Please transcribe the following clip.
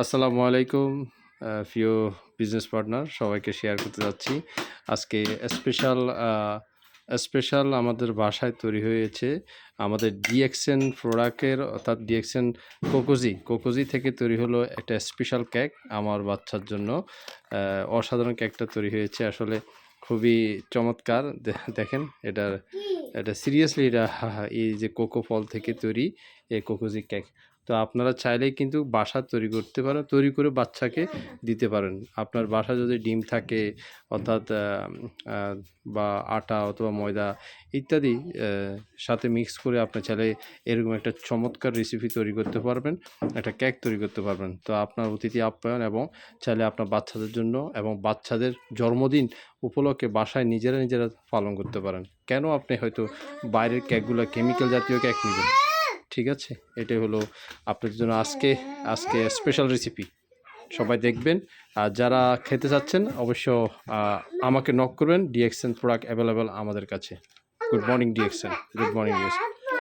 আসসালামু আলাইকুম প্রিয় বিজনেস পার্টনার সবাইকে শেয়ার করতে যাচ্ছি। আজকে স্পেশাল স্পেশাল আমাদের বাসায় তৈরি হয়েছে আমাদের ডিএক্সএন প্রোডাক্টের অর্থাৎ ডিএক্সএন কোকোজি থেকে তৈরি হলো একটা স্পেশাল কেক আমার বাচ্চার জন্য। অসাধারণ কেকটা তৈরি হয়েছে, আসলে খুবই চমৎকার। দেখেন এটা সিরিয়াসলি এটা এই যে কোকো ফল থেকে তৈরি এই কোকোজি কেক। তো আপনারা চাইলেই কিন্তু বাসা তৈরি করতে পারেন, তৈরি করে বাচ্চাকে দিতে পারেন। আপনার বাসায় যদি ডিম থাকে অর্থাৎ বা আটা অথবা ময়দা ইত্যাদি সাথে মিক্স করে আপনি চাইলে এরকম একটা চমৎকার রেসিপি তৈরি করতে পারবেন, একটা কেক তৈরি করতে পারবেন। তো আপনার অতিথি আপ্যায়ন এবং চাইলে আপনার বাচ্চাদের জন্য এবং বাচ্চাদের জন্মদিন উপলক্ষে বাসায় নিজেরা পালন করতে পারেন। কেন আপনি হয়তো বাইরের কেকগুলো কেমিক্যাল জাতীয় কেক নেবেন? ঠিক আছে, এটাই হলো আপনাদের জন্য আজকে স্পেশাল রেসিপি। সবাই দেখবেন। আর যারা খেতে চাচ্ছেন অবশ্য আমাকে নক করবেন। ডিএক্সএন প্রোডাক্ট অ্যাভেলেবেল আমাদের কাছে। Good morning DXN.